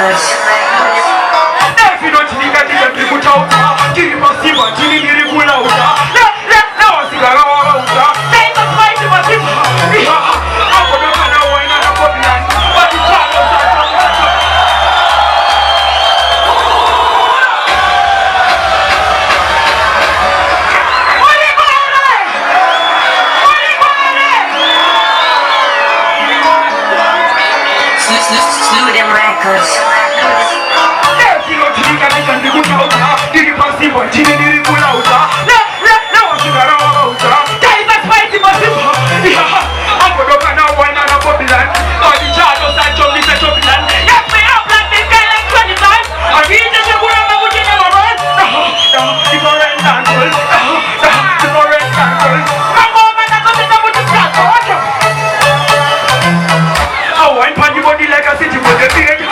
If you don't think that you can put out, give him a silver, Jimmy, you will out. Now I see that all out. They just fight him as him. I'm going to find out why not a problem. But it's all Slew them records. If you don't think that you can put out, give him a silver, Jimmy, you will out. Now I see that all out. They just fight him as him. I'm going to find out why not a problem. But it's all out. I told you to jump in. Yes, we have like this guy like 20 times. I read the shit where I'm going to never run. The foreign dancers. The foreign dancers. I'm going to go to the butcher shop. I want you. I want you body like a city with a big